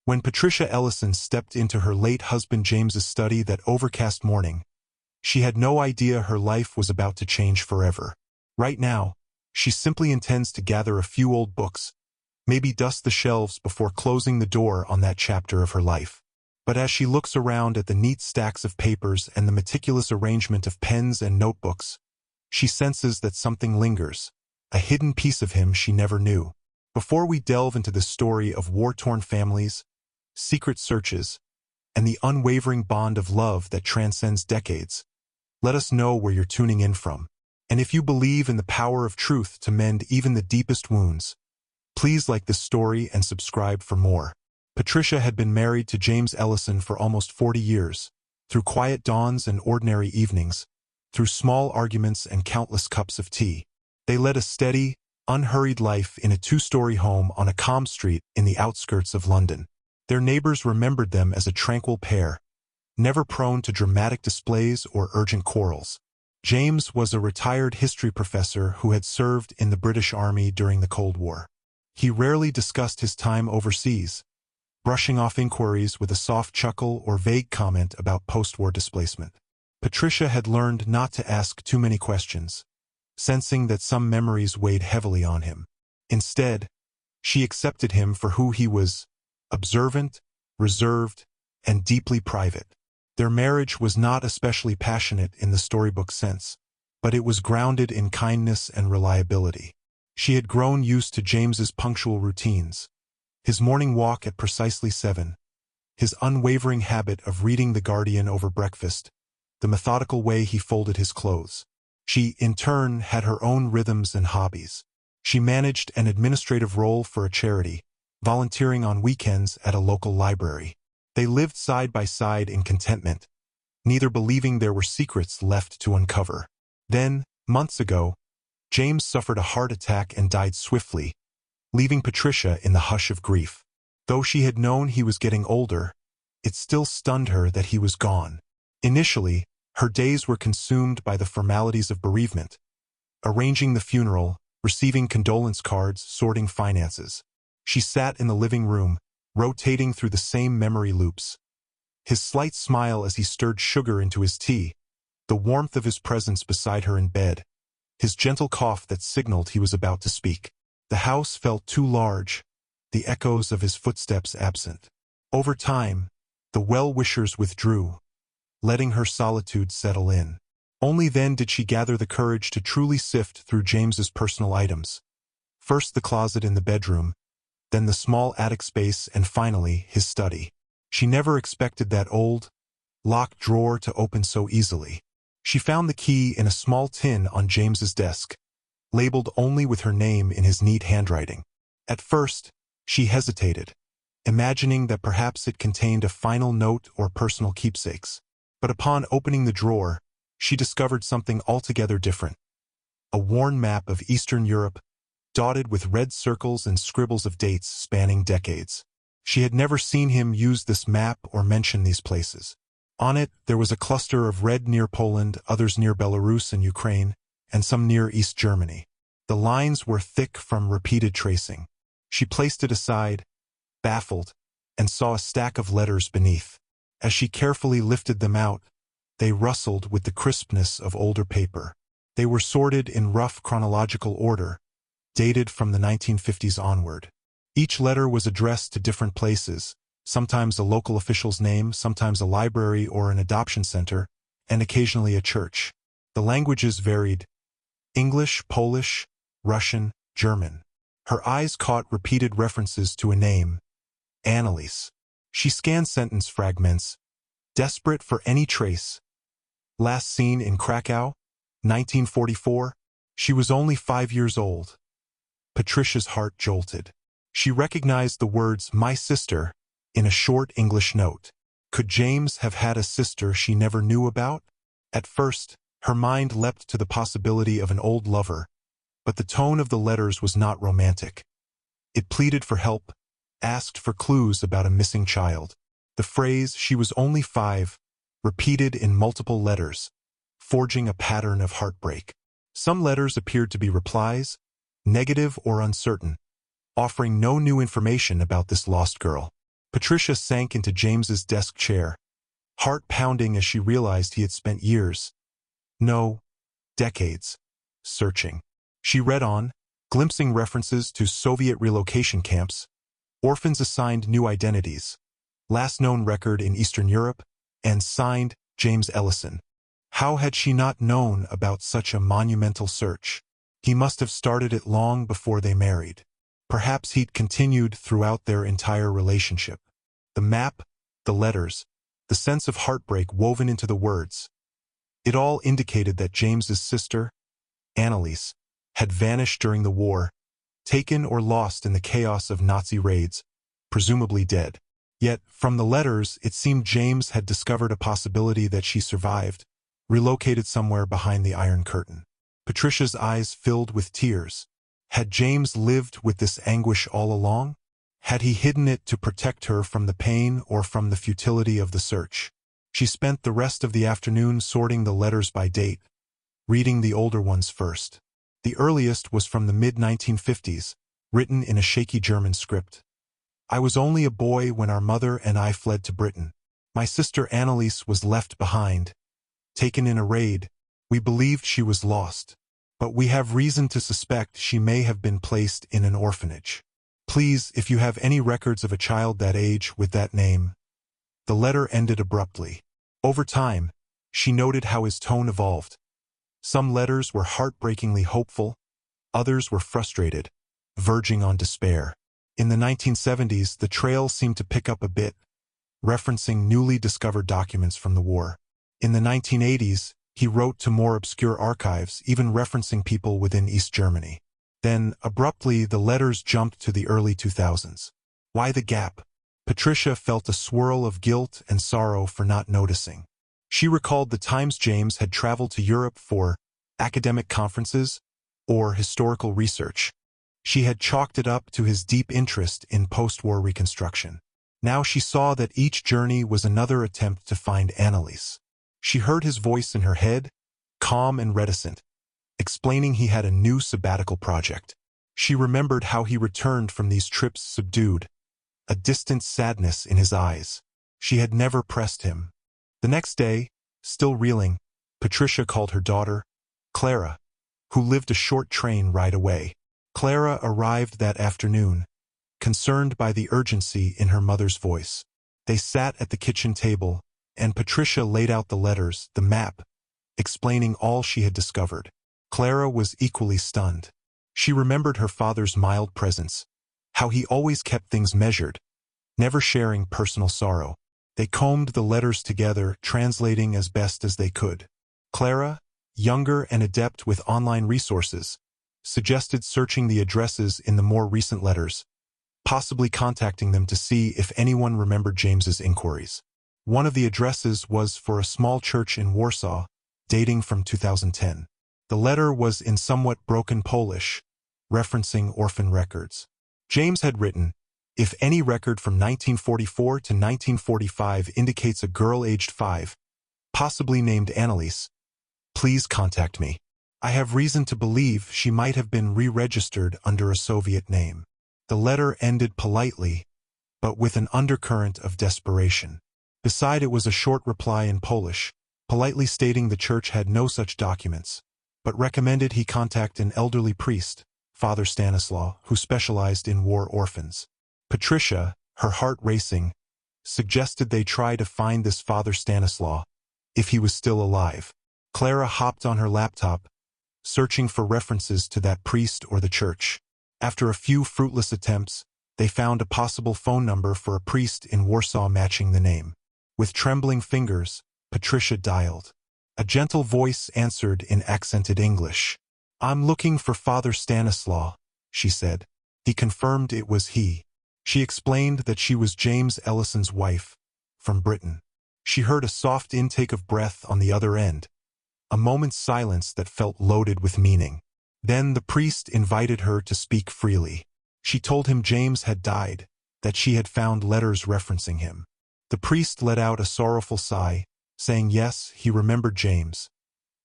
When Patricia Ellison stepped into her late husband James's study that overcast morning, she had no idea her life was about to change forever. Right now, she simply intends to gather a few old books, maybe dust the shelves before closing the door on that chapter of her life. But as she looks around at the neat stacks of papers and the meticulous arrangement of pens and notebooks, she senses that something lingers, a hidden piece of him she never knew. Before we delve into the story of war-torn families, secret searches, and the unwavering bond of love that transcends decades, let us know where you're tuning in from. And if you believe in the power of truth to mend even the deepest wounds, please like this story and subscribe for more. Patricia had been married to James Ellison for almost 40 years, through quiet dawns and ordinary evenings, through small arguments and countless cups of tea. They led a steady, unhurried life in a two-story home on a calm street in the outskirts of London. Their neighbors remembered them as a tranquil pair, never prone to dramatic displays or urgent quarrels. James was a retired history professor who had served in the British Army during the Cold War. He rarely discussed his time overseas, brushing off inquiries with a soft chuckle or vague comment about post-war displacement. Patricia had learned not to ask too many questions, sensing that some memories weighed heavily on him. Instead, she accepted him for who he was: observant, reserved, and deeply private. Their marriage was not especially passionate in the storybook sense, but it was grounded in kindness and reliability. She had grown used to James's punctual routines, his morning walk at precisely 7, his unwavering habit of reading The Guardian over breakfast, the methodical way he folded his clothes. She, in turn, had her own rhythms and hobbies. She managed an administrative role for a charity, volunteering on weekends at a local library. They lived side by side in contentment, neither believing there were secrets left to uncover. Then, months ago, James suffered a heart attack and died swiftly, leaving Patricia in the hush of grief. Though she had known he was getting older, it still stunned her that he was gone. Initially, her days were consumed by the formalities of bereavement, arranging the funeral, receiving condolence cards, sorting finances. She sat in the living room, rotating through the same memory loops. His slight smile as he stirred sugar into his tea, the warmth of his presence beside her in bed, his gentle cough that signaled he was about to speak. The house felt too large, the echoes of his footsteps absent. Over time, the well-wishers withdrew, letting her solitude settle in. Only then did she gather the courage to truly sift through James's personal items. First the closet in the bedroom, then the small attic space, and finally his study. She never expected that old, locked drawer to open so easily. She found the key in a small tin on James's desk, labeled only with her name in his neat handwriting. At first, she hesitated, imagining that perhaps it contained a final note or personal keepsakes. But upon opening the drawer, she discovered something altogether different. A worn map of Eastern Europe, dotted with red circles and scribbles of dates spanning decades. She had never seen him use this map or mention these places. On it, there was a cluster of red near Poland, others near Belarus and Ukraine, and some near East Germany. The lines were thick from repeated tracing. She placed it aside, baffled, and saw a stack of letters beneath. As she carefully lifted them out, they rustled with the crispness of older paper. They were sorted in rough chronological order, dated from the 1950s onward. Each letter was addressed to different places, sometimes a local official's name, sometimes a library or an adoption center, and occasionally a church. The languages varied: English, Polish, Russian, German. Her eyes caught repeated references to a name: Annalise. She scanned sentence fragments, desperate for any trace. Last seen in Krakow, 1944. She was only 5 years old. Patricia's heart jolted. She recognized the words "my sister" in a short English note. Could James have had a sister she never knew about? At first, her mind leapt to the possibility of an old lover, but the tone of the letters was not romantic. It pleaded for help, asked for clues about a missing child. The phrase "she was only 5" repeated in multiple letters, forging a pattern of heartbreak. Some letters appeared to be replies, negative or uncertain, offering no new information about this lost girl. Patricia sank into James's desk chair, heart pounding as she realized he had spent years, no, decades, searching. She read on, glimpsing references to Soviet relocation camps, orphans assigned new identities, last known record in Eastern Europe, and signed James Ellison. How had she not known about such a monumental search? He must have started it long before they married. Perhaps he'd continued throughout their entire relationship. The map, the letters, the sense of heartbreak woven into the words. It all indicated that James's sister, Anneliese, had vanished during the war, taken or lost in the chaos of Nazi raids, presumably dead. Yet, from the letters, it seemed James had discovered a possibility that she survived, relocated somewhere behind the Iron Curtain. Patricia's eyes filled with tears. Had James lived with this anguish all along? Had he hidden it to protect her from the pain or from the futility of the search? She spent the rest of the afternoon sorting the letters by date, reading the older ones first. The earliest was from the mid-1950s, written in a shaky German script. I was only a boy when our mother and I fled to Britain. My sister Anneliese was left behind. Taken in a raid, we believed she was lost. But we have reason to suspect she may have been placed in an orphanage. Please, if you have any records of a child that age with that name. The letter ended abruptly. Over time, she noted how his tone evolved. Some letters were heartbreakingly hopeful, others were frustrated, verging on despair. In the 1970s, the trail seemed to pick up a bit, referencing newly discovered documents from the war. In the 1980s, he wrote to more obscure archives, even referencing people within East Germany. Then, abruptly, the letters jumped to the early 2000s. Why the gap? Patricia felt a swirl of guilt and sorrow for not noticing. She recalled the times James had traveled to Europe for academic conferences or historical research. She had chalked it up to his deep interest in post-war reconstruction. Now she saw that each journey was another attempt to find Anneliese. She heard his voice in her head, calm and reticent, explaining he had a new sabbatical project. She remembered how he returned from these trips subdued, a distant sadness in his eyes. She had never pressed him. The next day, still reeling, Patricia called her daughter, Clara, who lived a short train ride away. Clara arrived that afternoon, concerned by the urgency in her mother's voice. They sat at the kitchen table, and Patricia laid out the letters, the map, explaining all she had discovered. Clara was equally stunned. She remembered her father's mild presence, how he always kept things measured, never sharing personal sorrow. They combed the letters together, translating as best as they could. Clara, younger and adept with online resources, suggested searching the addresses in the more recent letters, possibly contacting them to see if anyone remembered James's inquiries. One of the addresses was for a small church in Warsaw, dating from 2010. The letter was in somewhat broken Polish, referencing orphan records. James had written, if any record from 1944 to 1945 indicates a girl aged 5, possibly named Anneliese, please contact me. I have reason to believe she might have been re-registered under a Soviet name. The letter ended politely, but with an undercurrent of desperation. Beside it was a short reply in Polish, politely stating the church had no such documents, but recommended he contact an elderly priest, Father Stanislaw, who specialized in war orphans. Patricia, her heart racing, suggested they try to find this Father Stanislaw, if he was still alive. Clara hopped on her laptop, searching for references to that priest or the church. After a few fruitless attempts, they found a possible phone number for a priest in Warsaw matching the name. With trembling fingers, Patricia dialed. A gentle voice answered in accented English. I'm looking for Father Stanislaw, she said. He confirmed it was he. She explained that she was James Ellison's wife, from Britain. She heard a soft intake of breath on the other end, a moment's silence that felt loaded with meaning. Then the priest invited her to speak freely. She told him James had died, that she had found letters referencing him. The priest let out a sorrowful sigh, saying yes, he remembered James.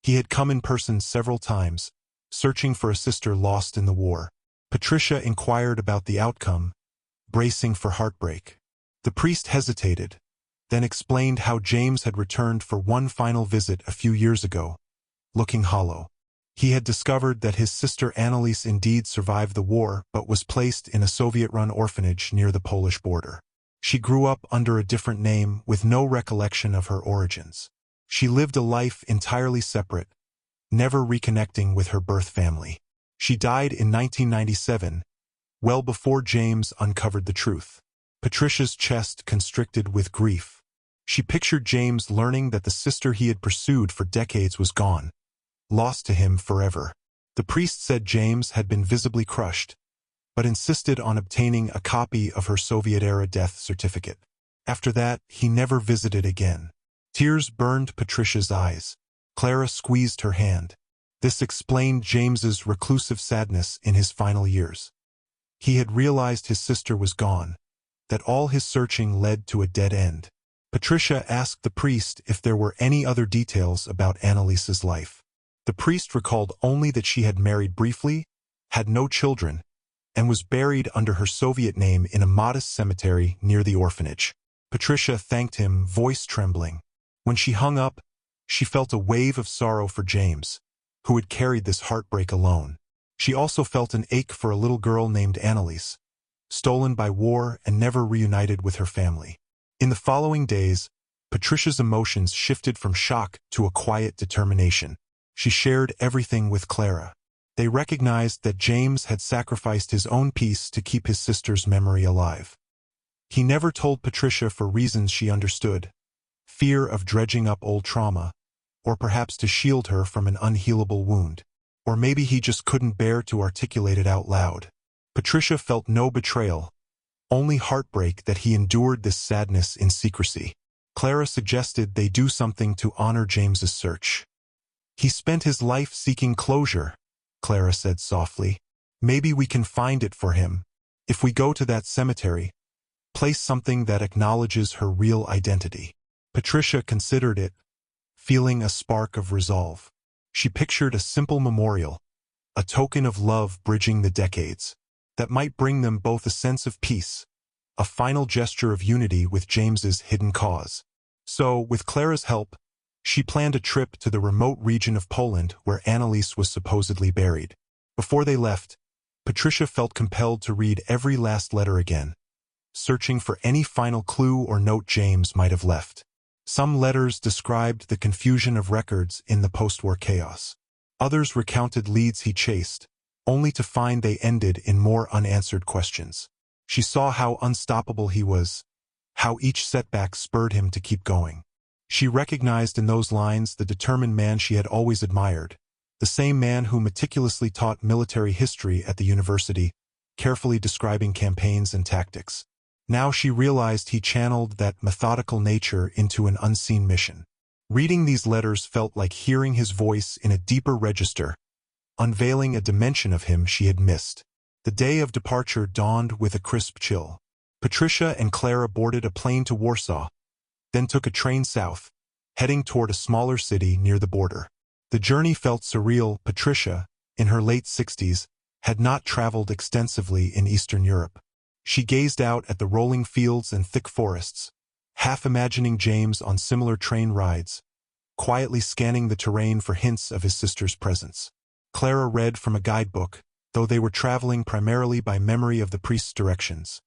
He had come in person several times, searching for a sister lost in the war. Patricia inquired about the outcome, bracing for heartbreak. The priest hesitated, then explained how James had returned for one final visit a few years ago, looking hollow. He had discovered that his sister Anneliese indeed survived the war but was placed in a Soviet-run orphanage near the Polish border. She grew up under a different name with no recollection of her origins. She lived a life entirely separate, never reconnecting with her birth family. She died in 1997, well before James uncovered the truth. Patricia's chest constricted with grief. She pictured James learning that the sister he had pursued for decades was gone, lost to him forever. The priest said James had been visibly crushed, but insisted on obtaining a copy of her Soviet-era death certificate. After that, he never visited again. Tears burned Patricia's eyes. Clara squeezed her hand. This explained James's reclusive sadness in his final years. He had realized his sister was gone, that all his searching led to a dead end. Patricia asked the priest if there were any other details about Anneliese's life. The priest recalled only that she had married briefly, had no children, and was buried under her Soviet name in a modest cemetery near the orphanage. Patricia thanked him, voice trembling. When she hung up, she felt a wave of sorrow for James, who had carried this heartbreak alone. She also felt an ache for a little girl named Anneliese, stolen by war and never reunited with her family. In the following days, Patricia's emotions shifted from shock to a quiet determination. She shared everything with Clara. They recognized that James had sacrificed his own peace to keep his sister's memory alive. He never told Patricia for reasons she understood: fear of dredging up old trauma, or perhaps to shield her from an unhealable wound. Or maybe he just couldn't bear to articulate it out loud. Patricia felt no betrayal, only heartbreak that he endured this sadness in secrecy. Clara suggested they do something to honor James's search. He spent his life seeking closure, Clara said softly. Maybe we can find it for him. If we go to that cemetery, place something that acknowledges her real identity. Patricia considered it, feeling a spark of resolve. She pictured a simple memorial, a token of love bridging the decades, that might bring them both a sense of peace, a final gesture of unity with James's hidden cause. So, with Clara's help, she planned a trip to the remote region of Poland where Anneliese was supposedly buried. Before they left, Patricia felt compelled to read every last letter again, searching for any final clue or note James might have left. Some letters described the confusion of records in the post-war chaos. Others recounted leads he chased, only to find they ended in more unanswered questions. She saw how unstoppable he was, how each setback spurred him to keep going. She recognized in those lines the determined man she had always admired, the same man who meticulously taught military history at the university, carefully describing campaigns and tactics. Now she realized he channeled that methodical nature into an unseen mission. Reading these letters felt like hearing his voice in a deeper register, unveiling a dimension of him she had missed. The day of departure dawned with a crisp chill. Patricia and Clara boarded a plane to Warsaw, then took a train south, heading toward a smaller city near the border. The journey felt surreal. Patricia, in her late 60s, had not traveled extensively in Eastern Europe. She gazed out at the rolling fields and thick forests, half imagining James on similar train rides, quietly scanning the terrain for hints of his sister's presence. Clara read from a guidebook, though they were traveling primarily by memory of the priest's directions.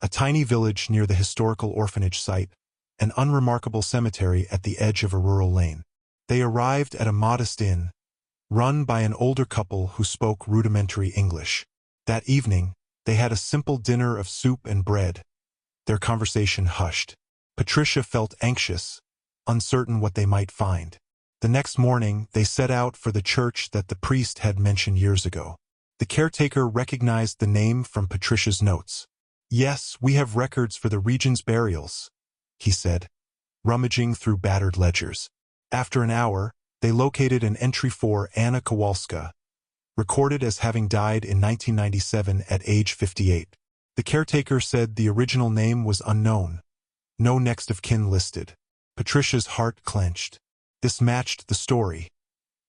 A tiny village near the historical orphanage site, an unremarkable cemetery at the edge of a rural lane. They arrived at a modest inn, run by an older couple who spoke rudimentary English. That evening, they had a simple dinner of soup and bread, their conversation hushed. Patricia felt anxious, uncertain what they might find. The next morning, they set out for the church that the priest had mentioned years ago. The caretaker recognized the name from Patricia's notes. "Yes, we have records for the region's burials," he said, rummaging through battered ledgers. After an hour, they located an entry for Anna Kowalska, recorded as having died in 1997 at age 58. The caretaker said the original name was unknown, no next of kin listed. Patricia's heart clenched. This matched the story,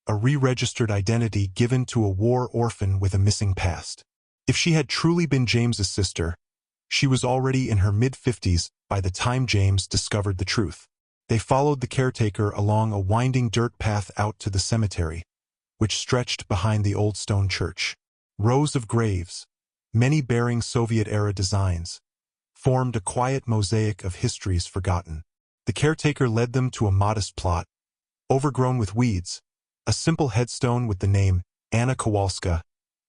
a re-registered identity given to a war orphan with a missing past. If she had truly been James's sister, She was already in her mid-50s by the time James discovered the truth. They followed the caretaker along a winding dirt path out to the cemetery, which stretched behind the old stone church. Rows of graves, many bearing Soviet-era designs, formed a quiet mosaic of histories forgotten. The caretaker led them to a modest plot, overgrown with weeds, a simple headstone with the name Anna Kowalska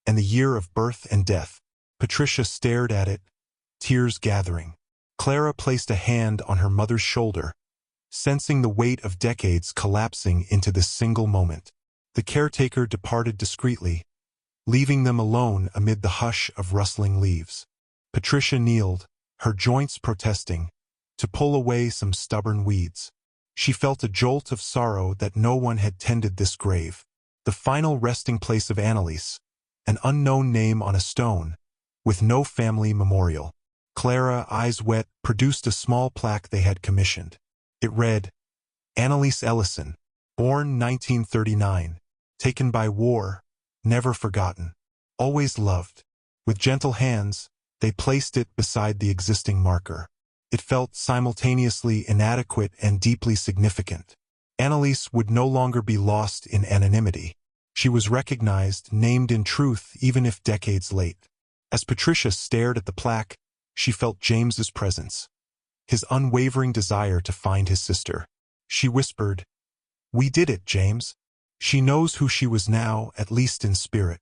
and the year of birth and death. Patricia stared at it, tears gathering. Clara placed a hand on her mother's shoulder, sensing the weight of decades collapsing into this single moment. The caretaker departed discreetly, leaving them alone amid the hush of rustling leaves. Patricia kneeled, her joints protesting, to pull away some stubborn weeds. She felt a jolt of sorrow that no one had tended this grave. The final resting place of Annalise, an unknown name on a stone, with no family memorial. Clara, eyes wet, produced a small plaque they had commissioned. It read, Annalise Ellison, born 1939, taken by war, never forgotten, always loved. With gentle hands, they placed it beside the existing marker. It felt simultaneously inadequate and deeply significant. Annalise would no longer be lost in anonymity. She was recognized, named in truth, even if decades late. As Patricia stared at the plaque, she felt James's presence, his unwavering desire to find his sister. She whispered, "We did it, James." She knows who she was now, at least in spirit.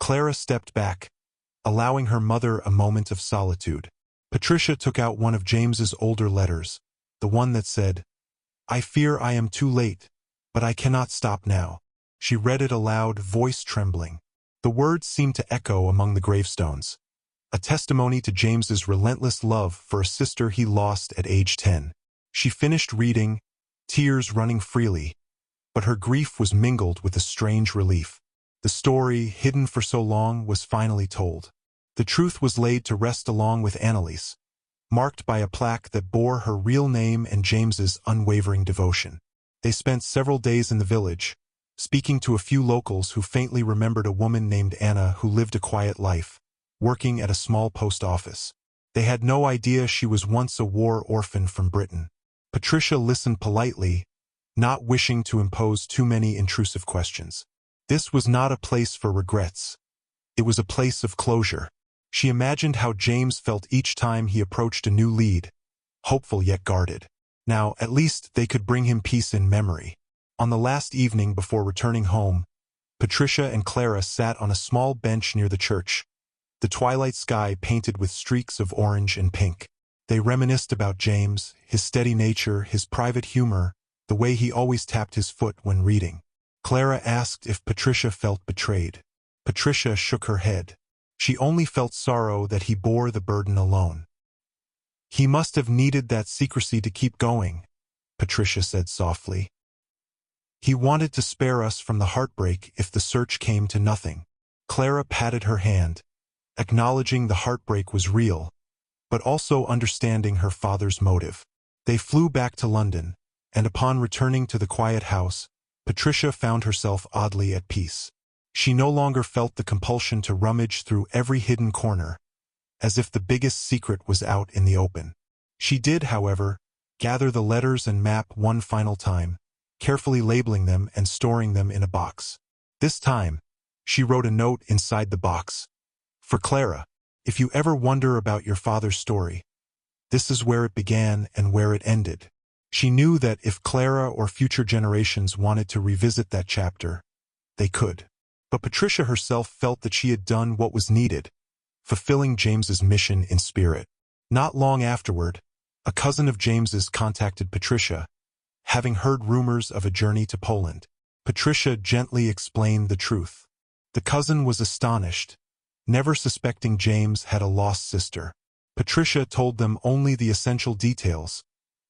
Clara stepped back, allowing her mother a moment of solitude. Patricia took out one of James's older letters, the one that said, "I fear I am too late, but I cannot stop now." She read it aloud, voice trembling. The words seemed to echo among the gravestones, a testimony to James's relentless love for a sister he lost at age 10. She finished reading, tears running freely, but her grief was mingled with a strange relief. The story, hidden for so long, was finally told. The truth was laid to rest along with Annalise, marked by a plaque that bore her real name and James's unwavering devotion. They spent several days in the village, speaking to a few locals who faintly remembered a woman named Anna who lived a quiet life, working at a small post office. They had no idea she was once a war orphan from Britain. Patricia listened politely, not wishing to impose too many intrusive questions. This was not a place for regrets. It was a place of closure. She imagined how James felt each time he approached a new lead, hopeful yet guarded. Now, at least they could bring him peace in memory. On the last evening before returning home, Patricia and Clara sat on a small bench near the church, the twilight sky painted with streaks of orange and pink. They reminisced about James, his steady nature, his private humor, the way he always tapped his foot when reading. Clara asked if Patricia felt betrayed. Patricia shook her head. She only felt sorrow that he bore the burden alone. "He must have needed that secrecy to keep going," Patricia said softly. "He wanted to spare us from the heartbreak if the search came to nothing." Clara patted her hand, acknowledging the heartbreak was real, but also understanding her father's motive. They flew back to London, and upon returning to the quiet house, Patricia found herself oddly at peace. She no longer felt the compulsion to rummage through every hidden corner, as if the biggest secret was out in the open. She did, however, gather the letters and map one final time, carefully labeling them and storing them in a box. This time, she wrote a note inside the box. "For Clara, if you ever wonder about your father's story, this is where it began and where it ended." She knew that if Clara or future generations wanted to revisit that chapter, they could. But Patricia herself felt that she had done what was needed, fulfilling James's mission in spirit. Not long afterward, a cousin of James's contacted Patricia, having heard rumors of a journey to Poland. Patricia gently explained the truth. The cousin was astonished, never suspecting James had a lost sister. Patricia told them only the essential details,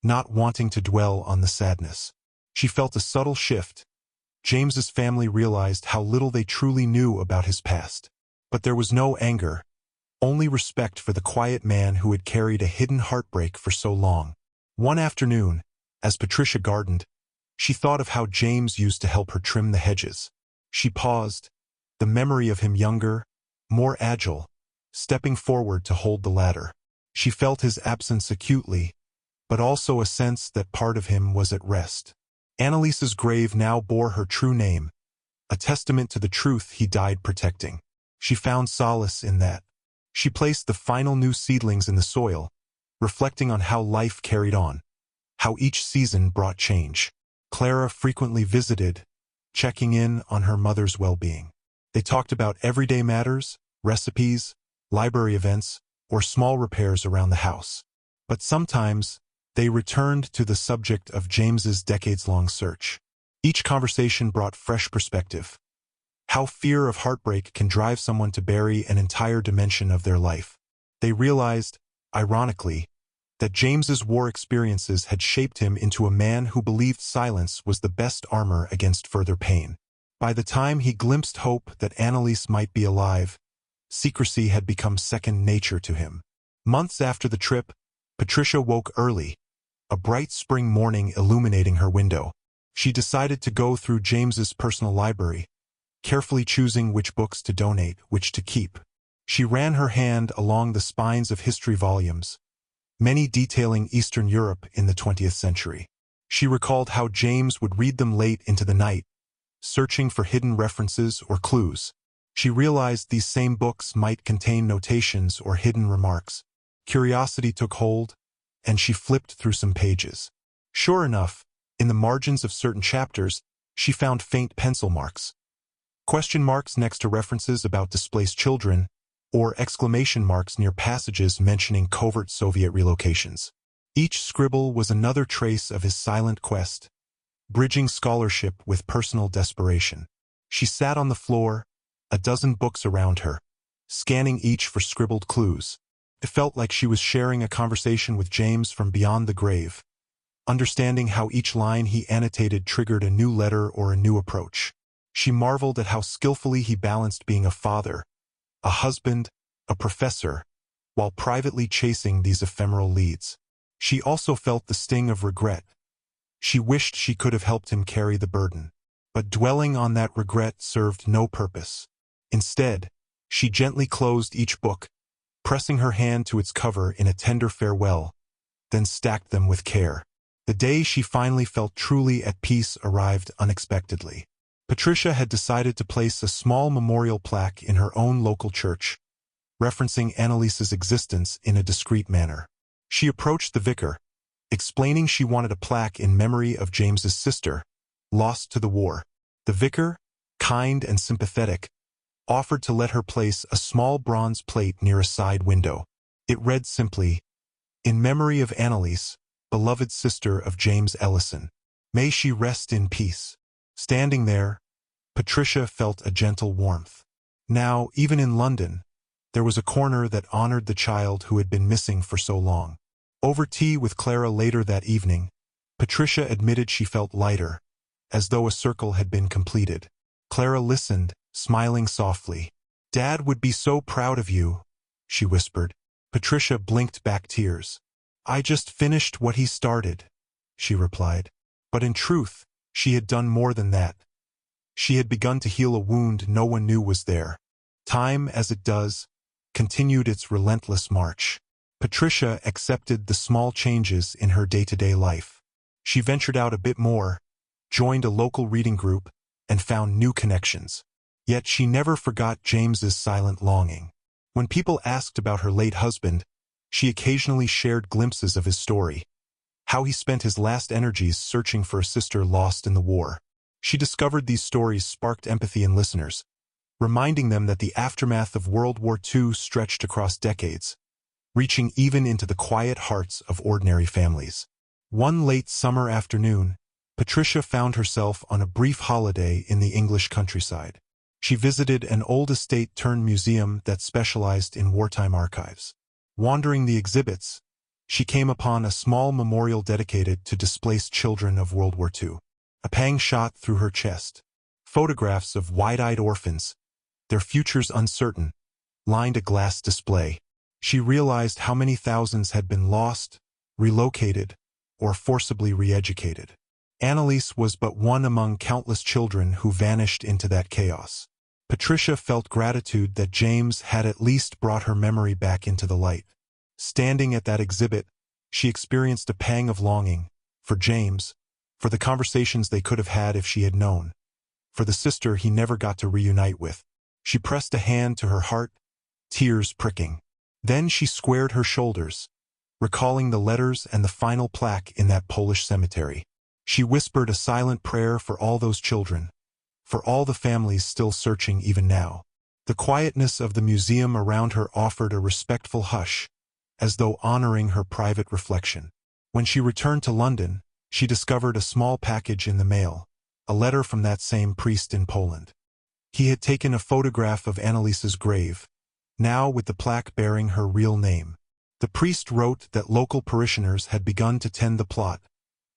not wanting to dwell on the sadness. She felt a subtle shift. James's family realized how little they truly knew about his past. But there was no anger, only respect for the quiet man who had carried a hidden heartbreak for so long. One afternoon, as Patricia gardened, she thought of how James used to help her trim the hedges. She paused, the memory of him younger, more agile, stepping forward to hold the ladder. She felt his absence acutely, but also a sense that part of him was at rest. Annalise's grave now bore her true name, a testament to the truth he died protecting. She found solace in that. She placed the final new seedlings in the soil, reflecting on how life carried on, how each season brought change. Clara frequently visited, checking in on her mother's well-being. They talked about everyday matters, recipes, library events, or small repairs around the house. But sometimes, they returned to the subject of James's decades-long search. Each conversation brought fresh perspective. How fear of heartbreak can drive someone to bury an entire dimension of their life. They realized, ironically, that James's war experiences had shaped him into a man who believed silence was the best armor against further pain. By the time he glimpsed hope that Annalise might be alive, secrecy had become second nature to him. Months after the trip, Patricia woke early, a bright spring morning illuminating her window. She decided to go through James's personal library, carefully choosing which books to donate, which to keep. She ran her hand along the spines of history volumes, many detailing Eastern Europe in the 20th century. She recalled how James would read them late into the night, searching for hidden references or clues. She realized these same books might contain notations or hidden remarks. Curiosity took hold, and she flipped through some pages. Sure enough, in the margins of certain chapters, she found faint pencil marks. Question marks next to references about displaced children, or exclamation marks near passages mentioning covert Soviet relocations. Each scribble was another trace of his silent quest, bridging scholarship with personal desperation. She sat on the floor, a dozen books around her, scanning each for scribbled clues. It felt like she was sharing a conversation with James from beyond the grave, understanding how each line he annotated triggered a new letter or a new approach. She marveled at how skillfully he balanced being a father, a husband, a professor, while privately chasing these ephemeral leads. She also felt the sting of regret. She wished she could have helped him carry the burden. But dwelling on that regret served no purpose. Instead, she gently closed each book, pressing her hand to its cover in a tender farewell, then stacked them with care. The day she finally felt truly at peace arrived unexpectedly. Patricia had decided to place a small memorial plaque in her own local church, referencing Annalise's existence in a discreet manner. She approached the vicar, explaining she wanted a plaque in memory of James's sister, lost to the war. The vicar, kind and sympathetic, offered to let her place a small bronze plate near a side window. It read simply, "In memory of Annalise, beloved sister of James Ellison. May she rest in peace." Standing there, Patricia felt a gentle warmth. Now, even in London, there was a corner that honored the child who had been missing for so long. Over tea with Clara later that evening, Patricia admitted she felt lighter, as though a circle had been completed. Clara listened, smiling softly. "Dad would be so proud of you," she whispered. Patricia blinked back tears. "I just finished what he started," she replied. But in truth, she had done more than that. She had begun to heal a wound no one knew was there. Time, as it does, continued its relentless march. Patricia accepted the small changes in her day-to-day life. She ventured out a bit more, joined a local reading group, and found new connections. Yet she never forgot James's silent longing. When people asked about her late husband, she occasionally shared glimpses of his story, how he spent his last energies searching for a sister lost in the war. She discovered these stories sparked empathy in listeners, reminding them that the aftermath of World War II stretched across decades, reaching even into the quiet hearts of ordinary families. One late summer afternoon, Patricia found herself on a brief holiday in the English countryside. She visited an old estate-turned-museum that specialized in wartime archives. Wandering the exhibits, she came upon a small memorial dedicated to displaced children of World War II. A pang shot through her chest. Photographs of wide-eyed orphans, their futures uncertain, lined a glass display. She realized how many thousands had been lost, relocated, or forcibly re-educated. Annalise was but one among countless children who vanished into that chaos. Patricia felt gratitude that James had at least brought her memory back into the light. Standing at that exhibit, she experienced a pang of longing, for James, for the conversations they could have had if she had known, for the sister he never got to reunite with. She pressed a hand to her heart, tears pricking. Then she squared her shoulders, recalling the letters and the final plaque in that Polish cemetery. She whispered a silent prayer for all those children, for all the families still searching even now. The quietness of the museum around her offered a respectful hush, as though honoring her private reflection. When she returned to London, she discovered a small package in the mail, a letter from that same priest in Poland. He had taken a photograph of Annelise's grave, now with the plaque bearing her real name. The priest wrote that local parishioners had begun to tend the plot,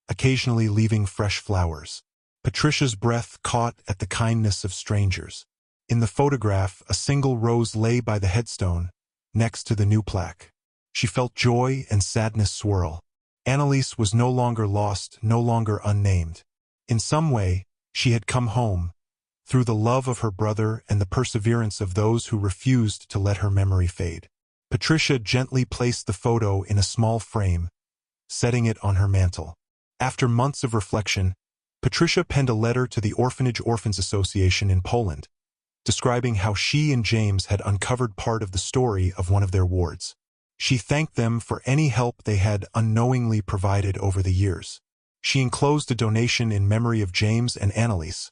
occasionally leaving fresh flowers. Patricia's breath caught at the kindness of strangers. In the photograph, a single rose lay by the headstone, next to the new plaque. She felt joy and sadness swirl. Annelise was no longer lost, no longer unnamed. In some way, she had come home, through the love of her brother and the perseverance of those who refused to let her memory fade. Patricia gently placed the photo in a small frame, setting it on her mantel. After months of reflection, Patricia penned a letter to the Orphans Association in Poland, describing how she and James had uncovered part of the story of one of their wards. She thanked them for any help they had unknowingly provided over the years. She enclosed a donation in memory of James and Annelise,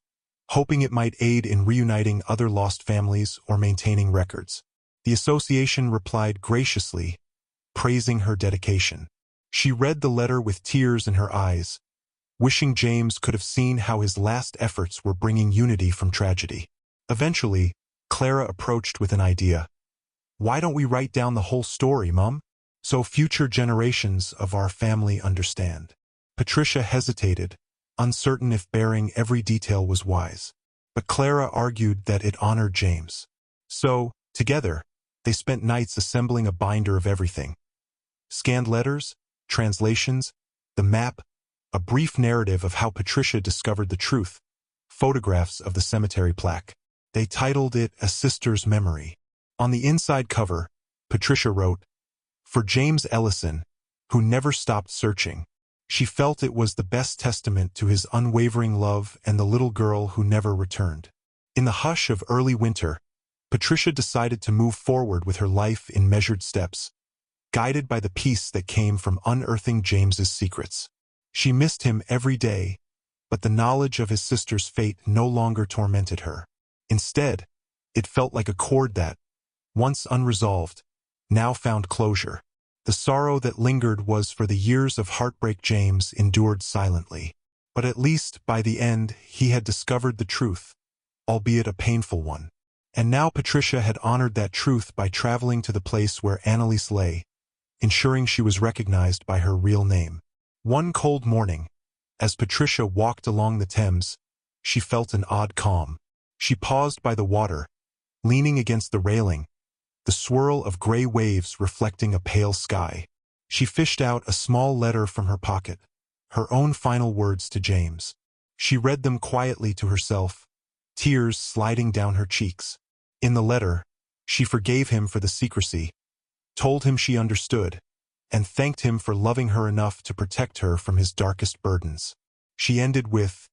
hoping it might aid in reuniting other lost families or maintaining records. The association replied graciously, praising her dedication. She read the letter with tears in her eyes, wishing James could have seen how his last efforts were bringing unity from tragedy. Eventually, Clara approached with an idea. "Why don't we write down the whole story, Mum? So future generations of our family understand." Patricia hesitated, uncertain if bearing every detail was wise. But Clara argued that it honored James. So, together, they spent nights assembling a binder of everything. Scanned letters, translations, the map, a brief narrative of how Patricia discovered the truth, photographs of the cemetery plaque. They titled it A Sister's Memory. On the inside cover, Patricia wrote, "For James Ellison, who never stopped searching." She felt it was the best testament to his unwavering love and the little girl who never returned. In the hush of early winter, Patricia decided to move forward with her life in measured steps, guided by the peace that came from unearthing James's secrets. She missed him every day, but the knowledge of his sister's fate no longer tormented her. Instead, it felt like a chord that, once unresolved, now found closure. The sorrow that lingered was for the years of heartbreak James endured silently. But at least, by the end, he had discovered the truth, albeit a painful one. And now Patricia had honored that truth by traveling to the place where Annelise lay, ensuring she was recognized by her real name. One cold morning, as Patricia walked along the Thames, she felt an odd calm. She paused by the water, leaning against the railing, the swirl of gray waves reflecting a pale sky. She fished out a small letter from her pocket, her own final words to James. She read them quietly to herself, tears sliding down her cheeks. In the letter, she forgave him for the secrecy, told him she understood, and thanked him for loving her enough to protect her from his darkest burdens. She ended with,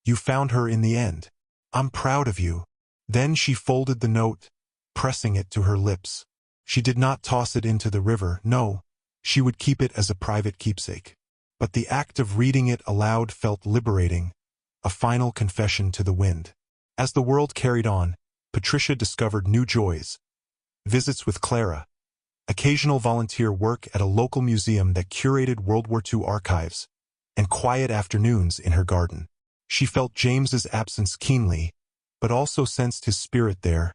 "You found her in the end. I'm proud of you." Then she folded the note, pressing it to her lips. She did not toss it into the river, no, she would keep it as a private keepsake. But the act of reading it aloud felt liberating, a final confession to the wind. As the world carried on, Patricia discovered new joys. Visits with Clara, occasional volunteer work at a local museum that curated World War II archives, and quiet afternoons in her garden. She felt James's absence keenly, but also sensed his spirit there,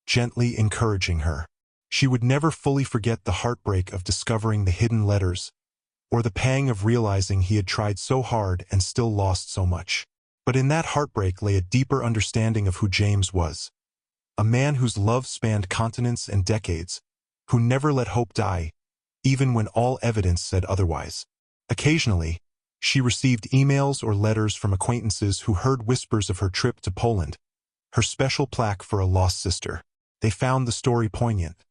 gently encouraging her. She would never fully forget the heartbreak of discovering the hidden letters, or the pang of realizing he had tried so hard and still lost so much. But in that heartbreak lay a deeper understanding of who James was. A man whose love spanned continents and decades, who never let hope die, even when all evidence said otherwise. Occasionally, she received emails or letters from acquaintances who heard whispers of her trip to Poland, her special plaque for a lost sister. They found the story poignant,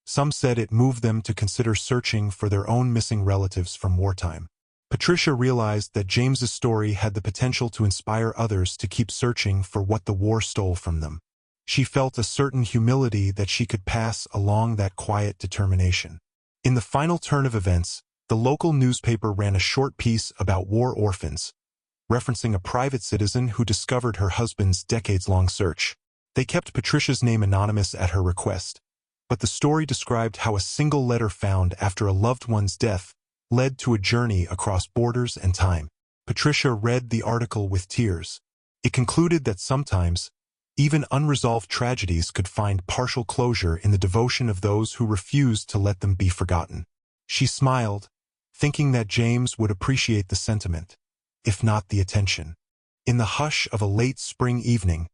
Some said it moved them to consider searching for their own missing relatives from wartime. Patricia realized that James's story had the potential to inspire others to keep searching for what the war stole from them. She felt a certain humility that she could pass along that quiet determination. In the final turn of events, the local newspaper ran a short piece about war orphans, referencing a private citizen who discovered her husband's decades-long search. They kept Patricia's name anonymous at her request, but the story described how a single letter found after a loved one's death led to a journey across borders and time. Patricia read the article with tears. It concluded that sometimes, even unresolved tragedies could find partial closure in the devotion of those who refused to let them be forgotten. She smiled, thinking that James would appreciate the sentiment, if not the attention. In the hush of a late spring evening,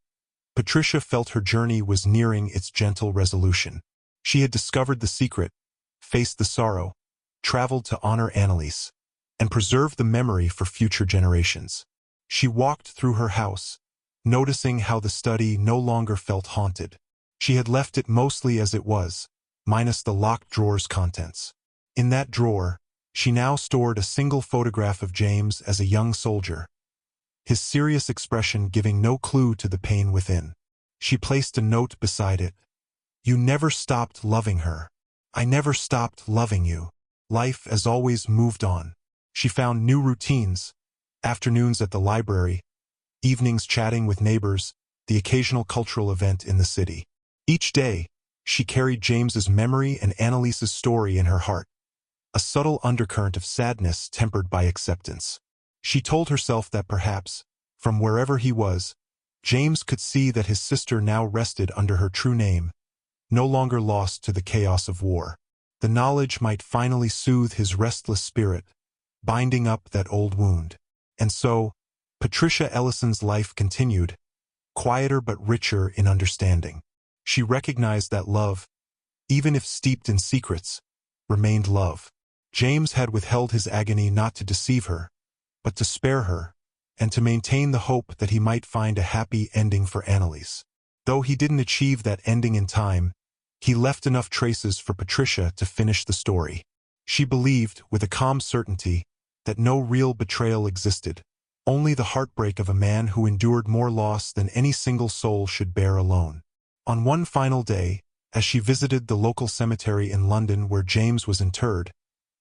Patricia felt her journey was nearing its gentle resolution. She had discovered the secret, faced the sorrow, traveled to honor Annalise, and preserve the memory for future generations. She walked through her house, noticing how the study no longer felt haunted. She had left it mostly as it was, minus the locked drawer's contents. In that drawer, she now stored a single photograph of James as a young soldier, his serious expression giving no clue to the pain within. She placed a note beside it. "You never stopped loving her. I never stopped loving you." Life, as always, moved on. She found new routines, afternoons at the library, evenings chatting with neighbors, the occasional cultural event in the city. Each day, she carried James's memory and Annalise's story in her heart, a subtle undercurrent of sadness tempered by acceptance. She told herself that perhaps, from wherever he was, James could see that his sister now rested under her true name, no longer lost to the chaos of war. The knowledge might finally soothe his restless spirit, binding up that old wound. And so, Patricia Ellison's life continued, quieter but richer in understanding. She recognized that love, even if steeped in secrets, remained love. James had withheld his agony not to deceive her, but to spare her, and to maintain the hope that he might find a happy ending for Annalise. Though he didn't achieve that ending in time, he left enough traces for Patricia to finish the story. She believed, with a calm certainty, that no real betrayal existed, only the heartbreak of a man who endured more loss than any single soul should bear alone. On one final day, as she visited the local cemetery in London where James was interred,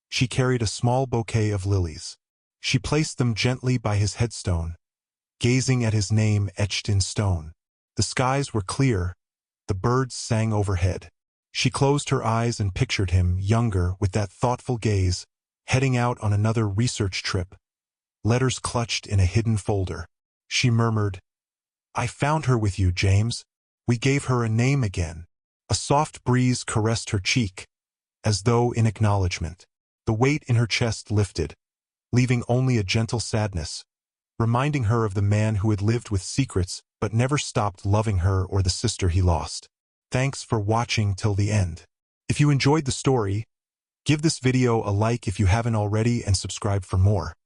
she carried a small bouquet of lilies. She placed them gently by his headstone, gazing at his name etched in stone. The skies were clear, the birds sang overhead. She closed her eyes and pictured him, younger, with that thoughtful gaze, heading out on another research trip, letters clutched in a hidden folder. She murmured, "I found her with you, James. We gave her a name again." A soft breeze caressed her cheek, as though in acknowledgement. The weight in her chest lifted, leaving only a gentle sadness, reminding her of the man who had lived with secrets but never stopped loving her or the sister he lost. Thanks for watching till the end. If you enjoyed the story, give this video a like if you haven't already and subscribe for more.